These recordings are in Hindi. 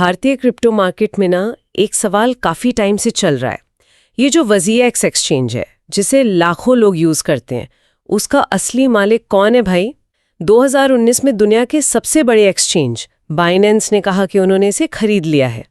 भारतीय क्रिप्टो मार्केट में ना एक सवाल काफी टाइम से चल रहा है। ये जो WZX एक्सचेंज है जिसे लाखों लोग यूज करते हैं, उसका असली मालिक कौन है भाई? 2019 में दुनिया के सबसे बड़े एक्सचेंज बाइनेंस ने कहा कि उन्होंने इसे खरीद लिया है,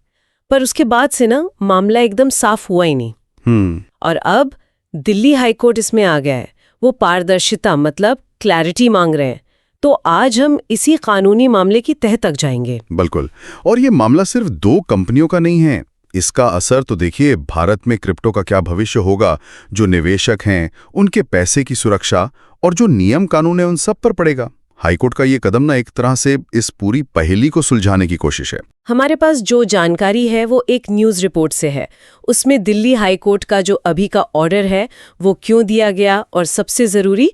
पर उसके बाद से ना मामला एकदम साफ हुआ ही नहीं। और अब दिल्ली हाईकोर्ट इसमें आ गया है। वो पारदर्शिता मतलब क्लैरिटी मांग रहे हैं। तो आज हम इसी कानूनी मामले की तह तक जाएंगे। बिल्कुल। और ये मामला सिर्फ 2 कंपनियों का नहीं है। इसका असर तो देखिए भारत में क्रिप्टो का क्या भविष्य होगा, जो निवेशक हैं उनके पैसे की सुरक्षा और जो नियम कानून है उन सब पर पड़ेगा। हाईकोर्ट का ये कदम ना एक तरह से इस पूरी पहेली को सुलझाने की कोशिश है। हमारे पास जो जानकारी है वो एक न्यूज़ रिपोर्ट से है। उसमें दिल्ली हाईकोर्ट का जो अभी का ऑर्डर है वो क्यों दिया गया, और सबसे ज़रूरी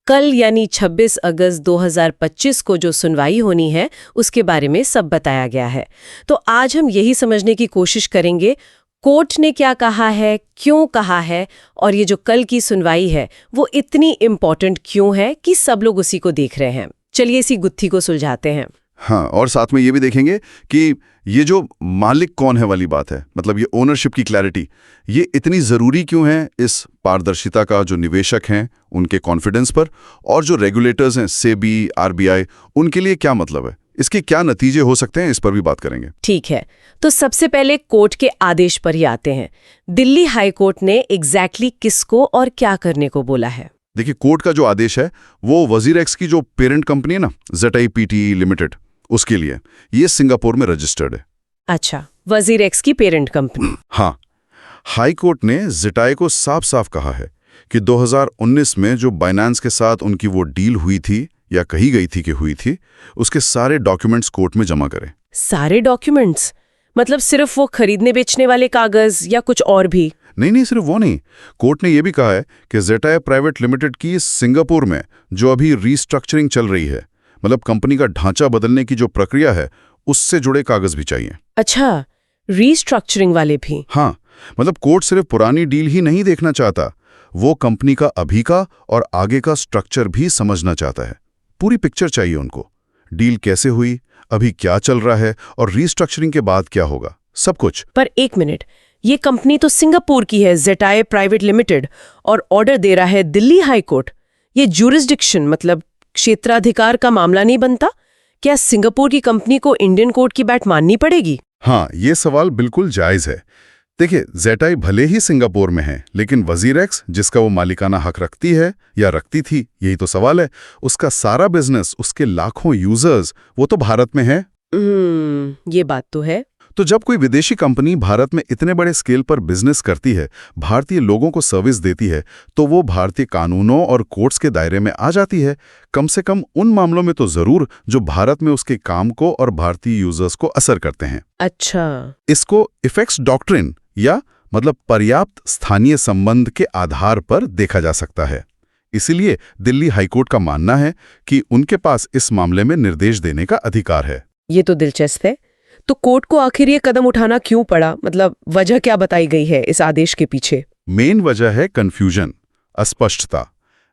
कल यानी 26 अगस्त 2025 को जो सुनवाई होनी है उसके बारे में सब बताया गया है। तो आज हम यही समझने की कोशिश करेंगे कोर्ट ने क्या कहा है, क्यों कहा है, और ये जो कल की सुनवाई है वो इतनी इम्पोर्टेंट क्यों है कि सब लोग उसी को देख रहे हैं। चलिए इसी गुत्थी को सुलझाते हैं। हाँ, और साथ में ये भी देखेंगे कि ये जो मालिक कौन है वाली बात है, मतलब ये ओनरशिप की क्लैरिटी, ये इतनी ज़रूरी क्यों है इस पारदर्शिता का जो निवेशक हैं उनके कॉन्फिडेंस पर, और जो रेगुलेटर्स हैं सेबी, RBI, उनके लिए क्या मतलब है, इसके क्या नतीजे हो सकते हैं, इस पर भी बात करेंगे। ठीक है, तो सबसे पहले कोर्ट के आदेश पर ही आते हैं। दिल्ली हाई कोर्ट ने एग्जैक्टली किसको और क्या करने को बोला है? देखिए, कोर्ट का जो आदेश है वो WZX की जो पेरेंट कंपनी है ना, ZIPTE लिमिटेड, उसके लिए ये सिंगापुर में रजिस्टर्ड है। अच्छा, WZX की पेरेंट कंपनी। हाँ, हाई कोर्ट ने ZTI को साफ साफ कहा है कि 2019 में जो बाइनेंस के साथ उनकी वो डील हुई थी या कही गई थी कि हुई थी, उसके सारे डॉक्यूमेंट्स कोर्ट में जमा करें। सारे डॉक्यूमेंट्स? मतलब सिर्फ वो खरीदने बेचने वाले कागज या कुछ और भी? नहीं, सिर्फ वो नहीं। कोर्ट ने यह भी कहा है कि ZTI प्राइवेट लिमिटेड की सिंगापुर में जो अभी रीस्ट्रक्चरिंग चल रही है, मतलब कंपनी का ढांचा बदलने की जो प्रक्रिया है, उससे जुड़े कागज भी चाहिए। अच्छा, रीस्ट्रक्चरिंग वाले भी? हाँ, मतलब कोर्ट सिर्फ पुरानी डील ही नहीं देखना चाहता, वो कंपनी का अभी का और आगे का स्ट्रक्चर भी समझना चाहता है। पूरी पिक्चर चाहिए उनको। डील कैसे हुई, अभी क्या चल रहा है, और रीस्ट्रक्चरिंग के बाद क्या होगा, सब कुछ। पर एक मिनट, ये कंपनी तो सिंगापुर की है, ZTI प्राइवेट लिमिटेड, और ऑर्डर दे रहा है दिल्ली हाई कोर्ट। ये ज्यूरिसडिक्शन मतलब क्षेत्राधिकार का मामला नहीं बनता? क्या सिंगापुर की कंपनी को इंडियन कोर्ट की बात माननी पड़ेगी? हाँ, ये सवाल बिल्कुल जायज है। देखिए, ZTI भले ही सिंगापुर में है, लेकिन WZX जिसका वो मालिकाना हक रखती है या रखती थी, यही तो सवाल है। उसका सारा बिजनेस, उसके लाखों यूजर्स, वो तो भारत में है। ये बात तो है। तो जब कोई विदेशी कंपनी भारत में इतने बड़े स्केल पर बिजनेस करती है, भारतीय लोगों को सर्विस देती है, तो वो भारतीय कानूनों और कोर्ट्स के दायरे में आ जाती है। कम से कम उन मामलों में तो जरूर जो भारत में उसके काम को और भारतीय यूजर्स को असर करते हैं। अच्छा, इसको इफेक्ट्स डॉक्ट्रिन या मतलब पर्याप्त स्थानीय संबंध के आधार पर देखा जा सकता है। इसीलिए दिल्ली हाईकोर्ट का मानना है कि उनके पास इस मामले में निर्देश देने का अधिकार है। ये तो दिलचस्प है। तो कोर्ट को आखिर ये कदम उठाना क्यों पड़ा? मतलब वजह क्या बताई गई है इस आदेश के पीछे? मेन वजह है कंफ्यूजन, अस्पष्टता।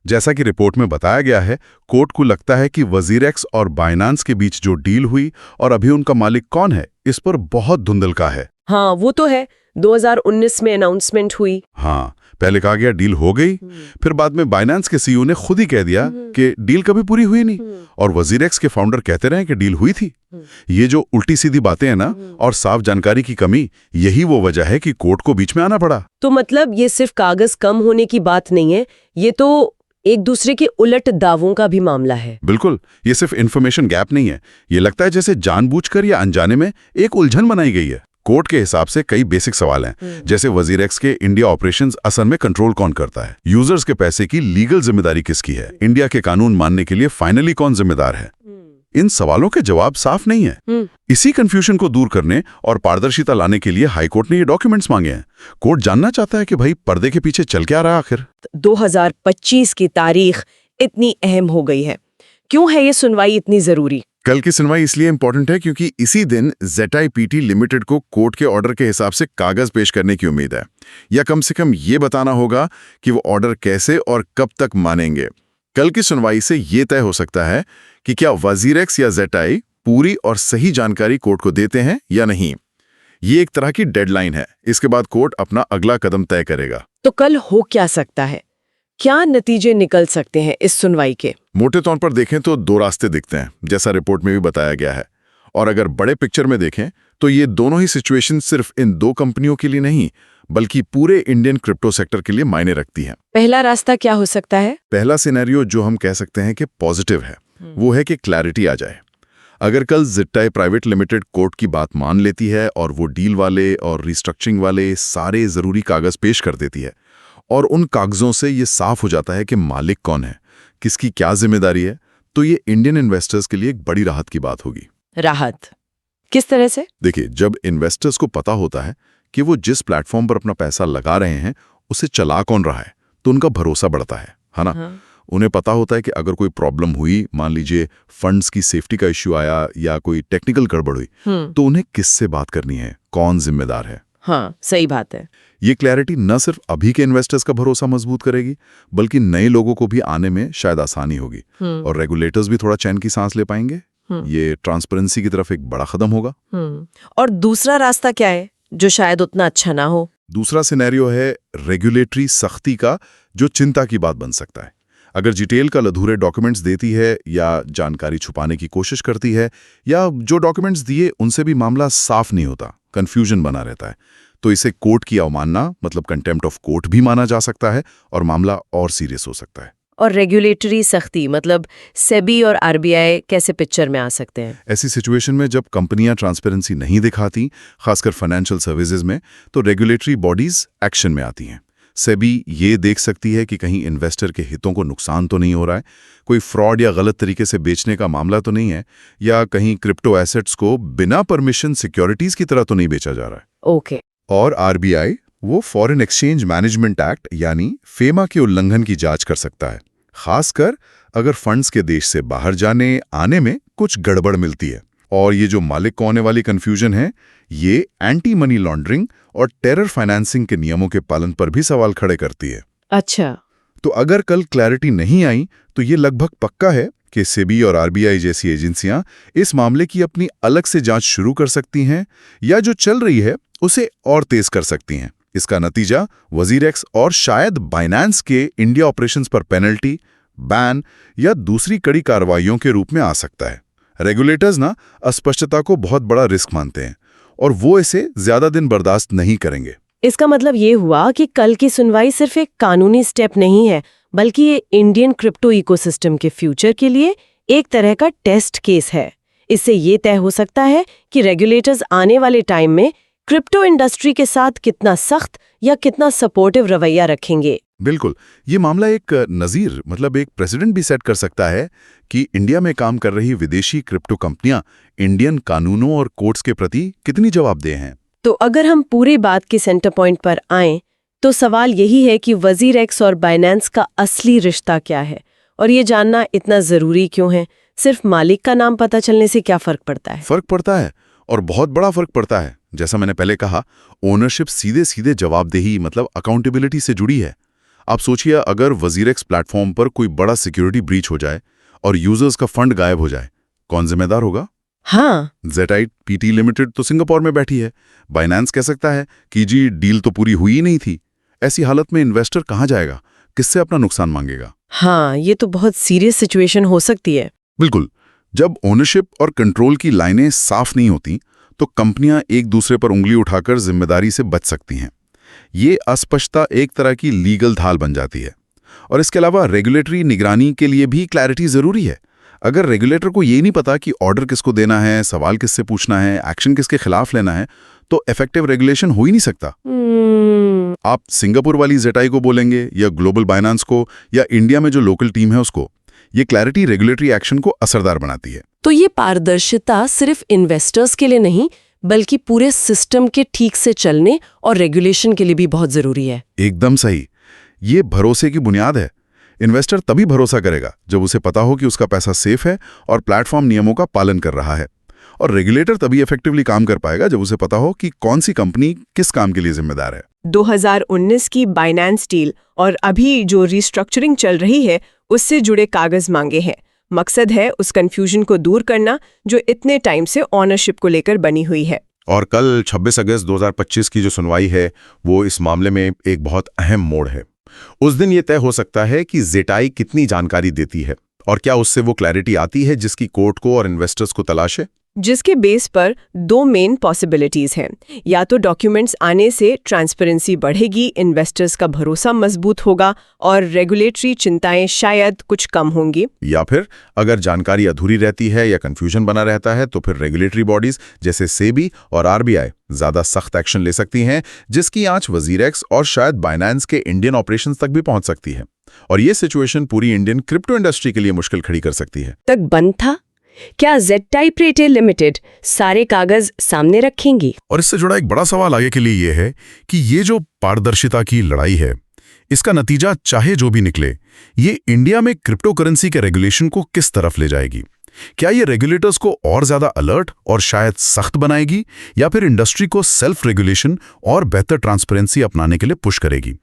जैसा कि रिपोर्ट में बताया गया है, कोर्ट को लगता है कि WZX और बाइनेंस के बीच जो डील हुई और अभी उनका मालिक कौन है, इस पर बहुत धुंधलका है। हाँ, वो तो है। 2019 में अनाउंसमेंट हुई। हाँ, पहले कहा गया डील हो गई, फिर बाद में बाइनेंस के CEO ने खुद ही कह दिया कि डील कभी पूरी हुई नहीं, और WZX के फाउंडर कहते रहे कि डील हुई थी। ये जो उल्टी सीधी बातें हैं ना, और साफ जानकारी की कमी, यही वो वजह है कि कोर्ट को बीच में आना पड़ा। तो मतलब ये सिर्फ कागज कम होने की बात नहीं है, ये तो एक दूसरे के उलट दावों का भी मामला है। बिल्कुल, ये सिर्फ इन्फॉर्मेशन गैप नहीं है। ये लगता है जैसे जानबूझकर या अनजाने में एक उलझन बनाई गई है। कोर्ट के हिसाब से कई बेसिक सवाल हैं, जैसे WZX के इंडिया ऑपरेशंस असल में कंट्रोल कौन करता है, यूजर्स के पैसे की लीगल जिम्मेदारी किसकी है, इंडिया के कानून मानने के लिए फाइनली कौन जिम्मेदार है। इन सवालों के जवाब साफ नहीं है। इसी कंफ्यूजन को दूर करने और पारदर्शिता लाने के लिए हाईकोर्ट ने ये डॉक्यूमेंट्स मांगे हैं। कोर्ट जानना चाहता है कि भाई पर्दे के पीछे चल क्या रहा आखिर। 2025 की तारीख इतनी अहम हो गई है, क्यों है ये सुनवाई इतनी जरूरी? कल की सुनवाई इसलिए इंपॉर्टेंट है क्योंकि इसी दिन ZIPT लिमिटेड को कोर्ट के ऑर्डर के हिसाब से कागज पेश करने की उम्मीद है, या कम से कम ये बताना होगा कि वो ऑर्डर कैसे और कब तक मानेंगे। कल की सुनवाई से ये तय हो सकता है कि क्या WZX या ZTI पूरी और सही जानकारी कोर्ट को देते हैं या नहीं। ये एक तरह की डेडलाइन है। इसके बाद कोर्ट अपना अगला कदम तय करेगा। तो कल हो क्या सकता है? क्या नतीजे निकल सकते हैं इस सुनवाई के? मोटे तौर पर देखें तो दो रास्ते दिखते हैं, जैसा रिपोर्ट में भी बताया गया है। और अगर बड़े पिक्चर में देखें तो ये दोनों ही सिचुएशन सिर्फ इन दो कंपनियों के लिए नहीं, बल्कि पूरे इंडियन क्रिप्टो सेक्टर के लिए मायने रखती हैं। पहला रास्ता क्या हो सकता है? पहला सिनेरियो जो हम कह सकते हैं कि पॉजिटिव है, वो है कि क्लैरिटी आ जाए। अगर कल ज़िट्टाई प्राइवेट लिमिटेड कोर्ट की बात मान लेती है और वो डील वाले और रिस्ट्रक्चरिंग वाले सारे ज़रूरी कागज़ पेश कर देती है और उन कागज़ों से ये साफ हो जाता है कि मालिक कौन है, किसकी क्या जिम्मेदारी है, तो ये इंडियन इन्वेस्टर्स के लिए एक बड़ी राहत की बात होगी। राहत किस तरह से? देखिए, जब इन्वेस्टर्स को पता होता है कि वो जिस प्लेटफॉर्म पर अपना पैसा लगा रहे हैं उसे चला कौन रहा है, तो उनका भरोसा बढ़ता है ना? हाँ। उन्हें पता होता है कि अगर कोई प्रॉब्लम हुई, मान लीजिए फंड्स की सेफ्टी का इश्यू आया या कोई टेक्निकल गड़बड़ हुई, तो उन्हें किससे बात करनी है, कौन जिम्मेदार है। हाँ, सही बात है। ये क्लैरिटी न सिर्फ अभी के इन्वेस्टर्स का भरोसा मजबूत करेगी, बल्कि नए लोगों को भी आने में शायद आसानी होगी और रेगुलेटर्स भी थोड़ा चैन की सांस ले पाएंगे। ये ट्रांसपेरेंसी की तरफ एक बड़ा कदम होगा। और दूसरा रास्ता क्या है जो शायद उतना अच्छा ना हो? दूसरा सिनेरियो है रेगुलेटरी सख्ती का, जो चिंता की बात बन सकता है। अगर जिटेल कल अधूरे डॉक्यूमेंट्स देती है या जानकारी छुपाने की कोशिश करती है या जो डॉक्यूमेंट्स दिए उनसे भी मामला साफ नहीं होता, कंफ्यूजन बना रहता है, तो इसे कोर्ट की अवमानना मतलब कंटेम्प्ट ऑफ कोर्ट भी माना जा सकता है और मामला और सीरियस हो सकता है। और रेगुलेटरी सख्ती मतलब सेबी और आरबीआई कैसे पिक्चर में आ सकते हैं? ऐसी सिचुएशन में जब कंपनियां ट्रांसपेरेंसी नहीं दिखाती, खासकर फाइनेंशियल सर्विसेज में, तो रेगुलेटरी बॉडीज एक्शन में आती हैं। सेबी ये देख सकती है कि कहीं इन्वेस्टर के हितों को नुकसान तो नहीं हो रहा है, कोई फ्रॉड या गलत तरीके से बेचने का मामला तो नहीं है, या कहीं क्रिप्टो एसेट्स को बिना परमिशन सिक्योरिटीज की तरह तो नहीं बेचा जा रहा है। ओके। और आरबीआई वो फॉरेन एक्सचेंज मैनेजमेंट एक्ट यानी फेमा के उल्लंघन की जांच कर सकता है, खासकर अगर फंड्स के देश से बाहर जाने आने में कुछ गड़बड़ मिलती है। और ये जो मालिक को होने वाली कंफ्यूजन है, ये एंटी मनी लॉन्ड्रिंग और टेरर फाइनेंसिंग के नियमों के पालन पर भी सवाल खड़े करती है। अच्छा। तो अगर कल क्लैरिटी नहीं आई तो ये लगभग पक्का है कि सेबी और आरबीआई जैसी एजेंसियां इस मामले की अपनी अलग से जांच शुरू कर सकती हैं या जो चल रही है उसे और तेज कर सकती हैं। इसका नतीजा वजीरेक्स और शायद बाइनेंस के इंडिया ऑपरेशंस पर पेनल्टी, बैन या दूसरी कड़ी कार्रवाइयों के रूप में आ सकता है। रेगुलेटर्स ना अस्पष्टता को बहुत बड़ा रिस्क मानते हैं और वो इसे ज्यादा दिन बर्दाश्त नहीं करेंगे। इसका मतलब ये हुआ कि कल की सुनवाई सिर्फ एक कानूनी स्टेप नहीं है, बल्कि ये इंडियन क्रिप्टो इकोसिस्टम के फ्यूचर के लिए एक तरह का टेस्ट केस है। इससे ये तय हो सकता है कि रेगुलेटर्स आने वाले टाइम में क्रिप्टो इंडस्ट्री के साथ कितना सख्त या कितना सपोर्टिव रवैया रखेंगे। बिल्कुल, ये मामला एक नज़ीर मतलब एक प्रेसिडेंट भी सेट कर सकता है कि इंडिया में काम कर रही विदेशी क्रिप्टो कंपनियां इंडियन कानूनों और कोर्ट्स के प्रति कितनी जवाबदेह हैं। तो अगर हम पूरी बात के सेंटर पॉइंट पर आएं, तो सवाल यही है कि वजीरेक्स और बाइनेंस का असली रिश्ता क्या है और ये जानना इतना ज़रूरी क्यों है? सिर्फ मालिक का नाम पता चलने से क्या फ़र्क पड़ता है? फ़र्क पड़ता है और बहुत बड़ा फ़र्क पड़ता है। जैसा मैंने पहले कहा, ओनरशिप सीधे सीधे जवाबदेही मतलब अकाउंटेबिलिटी से जुड़ी है। आप सोचिए, अगर वजीरेक्स प्लेटफॉर्म पर कोई बड़ा सिक्योरिटी ब्रीच हो जाए और यूजर्स का फंड गायब हो जाए, कौन जिम्मेदार होगा? हाँ, ज़ेटाई पीटी लिमिटेड तो सिंगापुर में बैठी है। बाइनेंस कह सकता है कि जी डील तो पूरी हुई ही नहीं थी। ऐसी हालत में इन्वेस्टर कहाँ जाएगा, किससे अपना नुकसान मांगेगा? हाँ, ये तो बहुत सीरियस सिचुएशन हो सकती है। बिल्कुल, जब ओनरशिप और कंट्रोल की लाइनें साफ नहीं होती तो कंपनियां एक दूसरे पर उंगली उठाकर जिम्मेदारी से बच सकती हैं। ये अस्पष्टता एक तरह की लीगल ढाल बन जाती है। और इसके अलावा रेगुलेटरी निगरानी के लिए भी क्लैरिटी जरूरी है। अगर रेगुलेटर को ये नहीं पता कि ऑर्डर किसको देना है, सवाल किससे पूछना है, एक्शन किसके खिलाफ लेना है, तो इफेक्टिव रेगुलेशन हो ही नहीं सकता। आप सिंगापुर वाली ज़ेटाई को बोलेंगे या ग्लोबल बाइनेंस को या इंडिया में जो लोकल टीम है उसको, ये क्लैरिटी रेगुलेटरी एक्शन को असरदार बनाती है। तो ये पारदर्शिता सिर्फ इन्वेस्टर्स के लिए नहीं, बल्कि पूरे सिस्टम के ठीक से चलने और रेगुलेशन के लिए भी बहुत जरूरी है। एकदम सही। ये भरोसे की बुनियाद है। इन्वेस्टर तभी भरोसा करेगा जब उसे पता हो कि उसका पैसा सेफ है और प्लेटफॉर्म नियमों का पालन कर रहा है। और रेगुलेटर तभी इफेक्टिवली काम कर पाएगा जब उसे पता हो कि कौन सी कंपनी किस काम के लिए जिम्मेदार है। 2019 की बाइनेंस डील और अभी जो रिस्ट्रक्चरिंग चल रही है उससे जुड़े कागज मांगे हैं। मकसद है उस कंफ्यूजन को दूर करना जो इतने टाइम से ओनरशिप को लेकर बनी हुई है। और कल 26 अगस्त 2025 की जो सुनवाई है वो इस मामले में एक बहुत अहम मोड़ है। उस दिन ये तय हो सकता है कि जेटाई कितनी जानकारी देती है और क्या उससे वो क्लैरिटी आती है जिसकी कोर्ट को और इन्वेस्टर्स को तलाश है। जिसके बेस पर दो मेन पॉसिबिलिटीज हैं। या तो डॉक्यूमेंट्स आने से ट्रांसपेरेंसी बढ़ेगी, इन्वेस्टर्स का भरोसा मजबूत होगा और रेगुलेटरी चिंताएं शायद कुछ कम होंगी। या फिर अगर जानकारी अधूरी रहती है या कंफ्यूजन बना रहता है तो फिर रेगुलेटरी बॉडीज जैसे सेबी और आरबीआई ज्यादा सख्त एक्शन ले सकती हैं, जिसकी आंच वजीरेक्स और शायद बाइनेंस के इंडियन ऑपरेशंस तक भी पहुंच सकती है। और ये सिचुएशन पूरी इंडियन क्रिप्टो इंडस्ट्री के लिए मुश्किल खड़ी कर सकती है। तक बंद था क्या जेटाई रिटेल लिमिटेड सारे कागज सामने रखेंगी? और इससे जुड़ा एक बड़ा सवाल आगे के लिए यह है कि ये जो पारदर्शिता की लड़ाई है, इसका नतीजा चाहे जो भी निकले, ये इंडिया में क्रिप्टो करेंसी के रेगुलेशन को किस तरफ ले जाएगी? क्या ये रेगुलेटर्स को और ज्यादा अलर्ट और शायद सख्त बनाएगी या फिर इंडस्ट्री को सेल्फ रेगुलेशन और बेहतर ट्रांसपेरेंसी अपनाने के लिए पुश करेगी?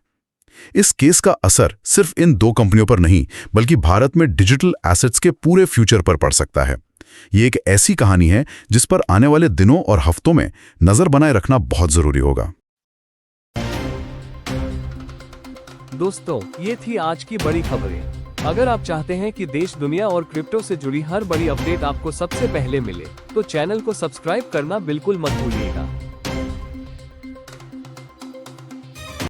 इस केस का असर सिर्फ इन दो कंपनियों पर नहीं बल्कि भारत में डिजिटल एसेट्स के पूरे फ्यूचर पर पड़ सकता है। ये एक ऐसी कहानी है जिस पर आने वाले दिनों और हफ्तों में नजर बनाए रखना बहुत जरूरी होगा। दोस्तों, ये थी आज की बड़ी खबरें। अगर आप चाहते हैं कि देश दुनिया और क्रिप्टो से जुड़ी हर बड़ी अपडेट आपको सबसे पहले मिले, तो चैनल को सब्सक्राइब करना बिल्कुल मत भूलिएगा।